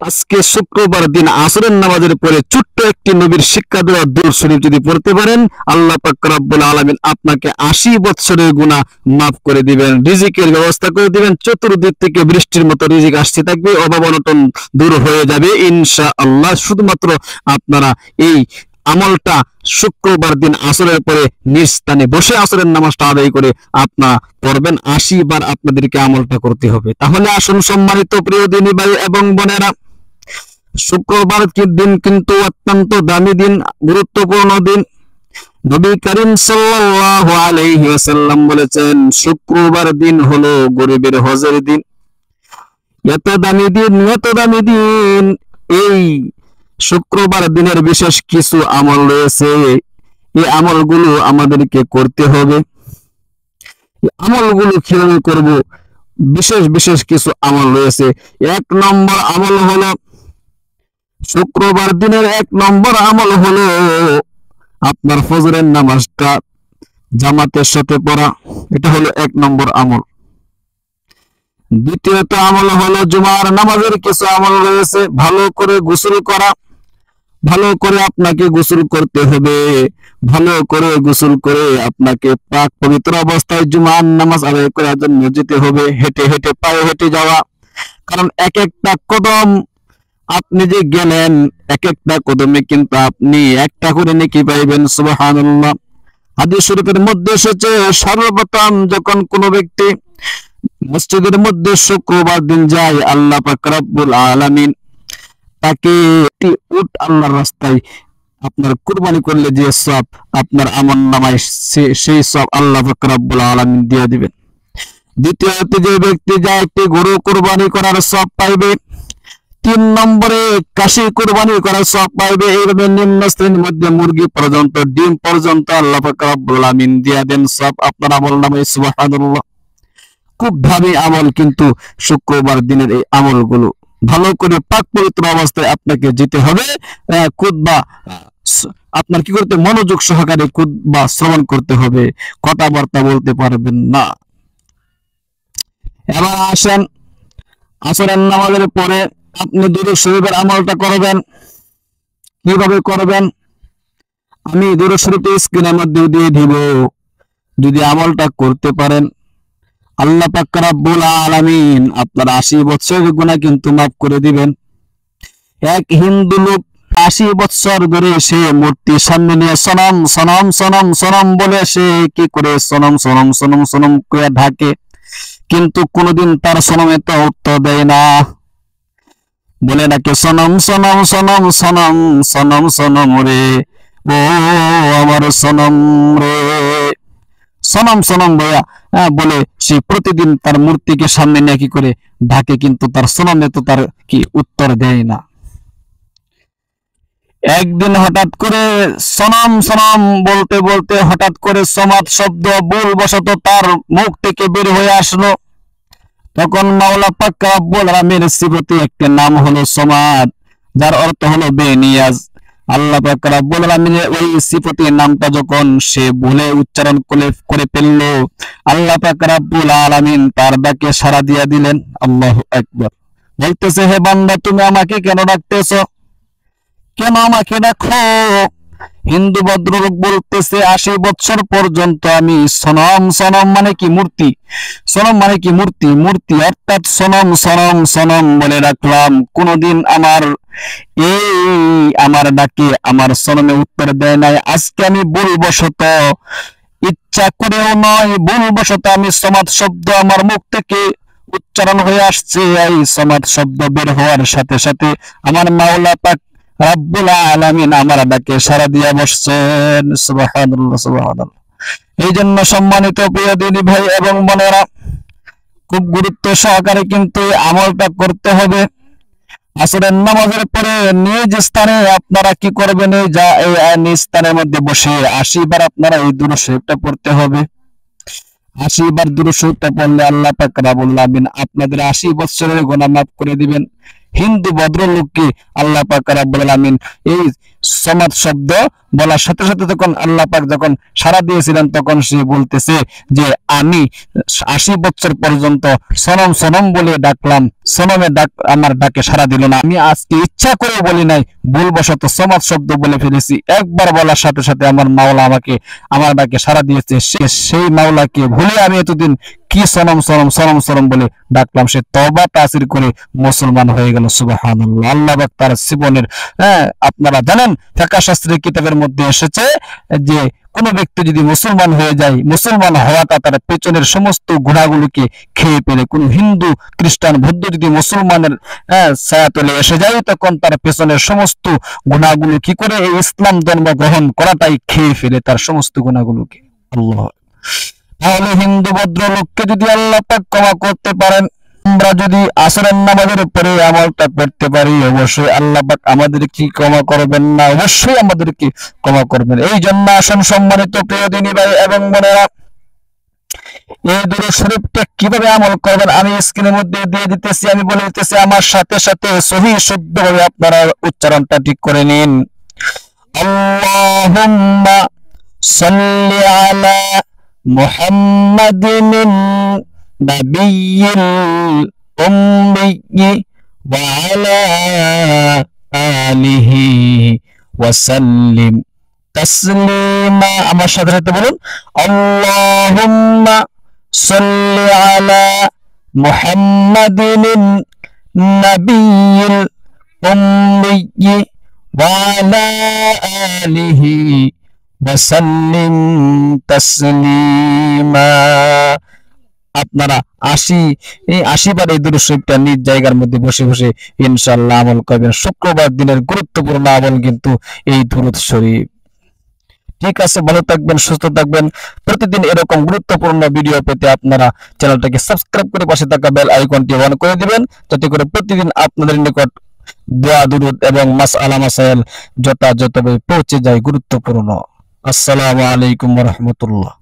আজকে শুক্রবার দিন আসরের নামাজের পরে ছোট্ট একটি নবীর শিক্ষা দেওয়া দুরূদ শরীফ যদি পড়তে পারেন, আল্লাহ পাক রব্বুল আলামিন আপনাকে 80 বছরের গুনাহ মাফ করে দিবেন, রিজিকের ব্যবস্থা করে দিবেন, চতুর্দিক থেকে বৃষ্টির মতো রিজিক আসতে থাকবে, অভাব অনটন দূর হয়ে যাবে ইনশাআল্লাহ। শুধুমাত্র আপনারা এই আমলটা শুক্রবার দিন আসরের পরে নিজ স্থানে বসে আসরের নামাজটা আদায় করে আপনারা পড়বেন। 80 বার আপনাদেরকে আমলটা করতে হবে। তাহলে আসুন সম্মানিত প্রিয় দিনী ভাই এবং বোনেরা, শুক্রবার দিন কিন্তু অত্যন্ত দামি দিন, গুরুত্বপূর্ণ দিন। নবী করিম সাল্লাল্লাহু আলাইহি ওয়াসাল্লাম বলেছেন, শুক্রবার দিন হলো গরিবের হজের দিন। এত দামি দিন, এত দামি দিন। এই শুক্রবার দিনের বিশেষ কিছু আমল রয়েছে, এই আমলগুলো আমাদেরকে করতে হবে। আমলগুলো কিভাবে করব? বিশেষ বিশেষ কিছু আমল রয়েছে। 1 নম্বর আমল হলো, শুক্রবার দিনের 1 নম্বর আমল হলো আপনার ফজরের নামাজটা জামাতের সাথে পড়া। এটা হলো 1 নম্বর আমল। দ্বিতীয়ত আমল হলো জুমার নামাজের কিছু আমল রয়েছে। ভালো করে গোসল করা। ভালো করে আপনাকে গোসল করতে হবে। ভালো করে গোসল করে আপনাকে পাক পবিত্র অবস্থায় জুমার নামাজ আদায় করার জন্য যেতে হবে। হেঁটে হেঁটে, পায়ে হেঁটে যাওয়া। কারণ এক একটা কদম আপনি যে গেলেন, এক একটা কদমে কিন্তু আপনি একটা করে নেকি পাইবেন। সুবহানাল্লাহ। হাদিস শরীফের মধ্যে এসেছে, সর্বপ্রথম যখন কোনো ব্যক্তি মসজিদের মধ্যে শুক্রবার দিন যায়, আল্লাহ পাক রব্বুল আলামিন তাকে একটি উট আল্লাহর রাস্তায় আপনার কুরবানি করলে যে সওয়াব আপনার আমলনামায়, সেই সওয়াব আল্লাহ পাক রব্বুল আলামিন দিয়ে দিবেন। দ্বিতীয়ত যে ব্যক্তি যায়, একটি গরু কুরবানি করার সওয়াব পাইবে। 3 নম্বরে কাশি কুরবানি করার সওয়াব পাইবে। এইভাবে নিম্ন শ্রেণীর মধ্যে মুরগি পর্যন্ত, ডিম পর্যন্ত আল্লাহ পাক রব্বুল আলামিন দিয়ে দেন সওয়াব আপনার আমলনামায়। সুবহানাল্লাহ। খুব দামি আমল কিন্তু শুক্রবার দিনের এই আমলগুলো। ভালো করে পাক পবিত্র অবস্থায় আপনাকে যেতে হবে। খুতবা আপনার কি করতে, মনোযোগ সহকারে খুতবা শ্রবণ করতে হবে। কথাবার্তা বলতে পারবেন না। এবার আসেন, আসরের নামাজের পরে আপনি দুরূদ শরীফের আমলটা করবেন। কিভাবে করবেন? আমি দুরূদ শরীফ স্ক্রিনের মধ্যে দিয়ে দিব। যদি আমলটা করতে পারেন, আল্লাহ পাক রব্বুল আলামিন আপনার 80 বছরের গুনাহ কিন্তু মাফ করে দিবেন। এক হিন্দু লোক 80 বছর ধরে সে মূর্তি সামনে নিয়ে সনম সনম সনম সনম বলে সে কি করে সনম সনম সনম সনম করে ঢাকে, কিন্তু কোনোদিন তার সনমে তো উত্তর দেয় না। বলে নাকি সনম সনম সনম সনম সনম সনম রে, ও আমার সনম রে, সনম সনম বয়া বলে সে প্রতিদিন তার মূর্তিকে সামনে নিয়ে কি করে ঢাকে, কিন্তু তার সনমে তো তার কি উত্তর দেয় না। একদিন হঠাৎ করে সনম সনম বলতে বলতে হঠাৎ করে সমাদ শব্দ ভুলবশত তার মুখ থেকে বের হয়ে আসলো। তখন মাওলা পাক রব্বুল আলামিনের সিফাতে একটা নাম হলো সমাদ, যার অর্থ হলো বেনিয়াজ। আল্লাহ পাক রব্বুল আলামিনের ওই সিফাতের নামটা যখন সে ভুলে উচ্চারণ করে ফেললো, আল্লাহ পাক রব্বুল আলামিন তার ডাকে সাড়া দিয়ে দিলেন। আল্লাহু আকবার। বলতেছে, হে বান্দা, তুমি আমাকে কেন ডাকতেছো? কেন আমাকে ডাকো? হিন্দু ভদ্রলোক বলতেছে, 80 বছর পর্যন্ত আমি সনম, সনম মানে কি মূর্তি, সনম মানে কি মূর্তি, মূর্তি অর্থাৎ সনম সনম সনম বলে রাখলাম। কোনদিন আমার ডাকে আমার সনমে উত্তর দেয় নাই। আজকে আমি ভুলবশত, ইচ্ছা করেও নয়, ভুলবশত আমি সমাদ শব্দ আমার মুখ থেকে উচ্চারণ হয়ে আসছে। এই সমাদ শব্দ বের হওয়ার সাথে সাথে আমার মাওলা পাক রব্বুল আলামিন আমার ডাকে সাড়া দিয়া বসছেন। সুবহানাল্লাহ, সুবহানাল্লাহ। এই জন্য সম্মানিত প্রিয় দিনী ভাই এবং বোনেরা, খুব গুরুত্ব সহকারে কিন্তু এই আমলটা করতে হবে। আসরের নামাজের পরে নিজ স্থানে আপনারা কি করবেন? এই নিজ স্থানের মধ্যে বসে 80 বার আপনারা এই দুরূদ শরীফটা পড়তে হবে। 80 বার দুরূদ শরীফটা পড়লে আল্লাহ পাক রব্বুল আলামিন আপনাদের 80 বছরের গুনাহ মাফ করে দিবেন। হিন্দু ভদ্রলোককে আল্লাহ পাক রব্বুল আলামিন এই সমাদ শব্দ বলার সাথে সাথে যখন আল্লাহ পাক যখন সাড়া দিয়েছিলেন, তখন সে বলতেছে যে আমি 80 বছর পর্যন্ত সনম সনম বলে ডাকলাম, সনমে ডাক আমার ডাকে সাড়া দিল না। আমি আজকে ইচ্ছা করে বলি নাই, ভুলবশত সমাদ শব্দ বলে ফেলেছি। একবার বলার সাথে সাথে আমার মাওলা আমাকে আমার ডাকে সাড়া দিয়েছে। সেই মাওলাকে ভুলে আমি এতদিন কি সনম সনম সনম সনম বলে ডাকলাম। সে তওবা তাসির করে মুসলমান হয়ে গেল। সুবহানাল্লাহ। আল্লাহ পাক তার জীবনের আপনারা জানেন ফিকহ শাস্ত্রের কিতাবের মধ্যে এসেছে যে কোন ব্যক্তি যদি মুসলমান হয়ে যায়, মুসলমান হওয়াটা তার পেছনের সমস্ত গুনাহগুলোকে খেয়ে ফেলে। কোন হিন্দু খ্রিস্টান বৌদ্ধ যদি মুসলমানের ছায়াতলে এসে যায়, তখন তার পেছনের সমস্ত গুনাহগুলো কি করে এই ইসলাম ধর্ম গ্রহণ করাটাই খেয়ে ফেলে তার সমস্ত গুনাহগুলোকে। আল্লাহ। তাহলে হিন্দু ভদ্রলোককে যদি আল্লাহ পাক ক্ষমা করতে পারেন, আমরা যদি আসরের নামাজের পরে আমলটা করতে পারি, অবশ্যই আল্লাহ পাক আমাদের কি ক্ষমা করবেন না? অবশ্যই আমাদেরকে ক্ষমা করবেন। এই জন্য আসুন সম্মানিত প্রিয় দিনী ভাই এবং বোনেরা, এই দুরূদ শরীফটা কিভাবে আমল করবেন আমি স্ক্রিনের মধ্যে দিয়ে দিতেছি, আমি বলে দিতেছি, আমার সাথে সাথে সহিহ শুদ্ধভাবে আপনারা উচ্চারণটা ঠিক করে নিন। আল্লাহুম্মা সাল্লি আলা মুহাম্মাদিন নাবিয়্যিল উম্মিয়্যি ওয়া আলা আলিহি ওয়া সাল্লিম তাসলিমা। আমার সাথে সাথে বলুন, আল্লাহুম্মা সাল্লি আলা মুহাম্মাদিন নাবিয়্যিল উম্মিয়্যি ওয়া আলা আলিহি ওয়া সাল্লিম তাসলিমা। আপনারা 80 বার এই দুরূদ শরীফটা নিজ জায়গার মধ্যে বসে বসে ইনশাআল্লাহ আমল করবেন। শুক্রবার দিনের গুরুত্বপূর্ণ আমল কিন্তু এই দুরূদ শরীফ। ঠিক আছে, ভালো থাকবেন, সুস্থ থাকবেন। প্রতিদিন এরকম গুরুত্বপূর্ণ ভিডিও পেতে আপনারা চ্যানেলটাকে সাবস্ক্রাইব করে পাশে থাকা বেল আইকনটি অন করে দিবেন, যাতে করে প্রতিদিন আপনাদের নিকট দোয়া দুরূদ এবং মাসআলা মাসাইল যথাযথভাবে পৌঁছে যায় গুরুত্বপূর্ণ। আসসালামু আলাইকুম ওয়া রাহমাতুল্লাহ।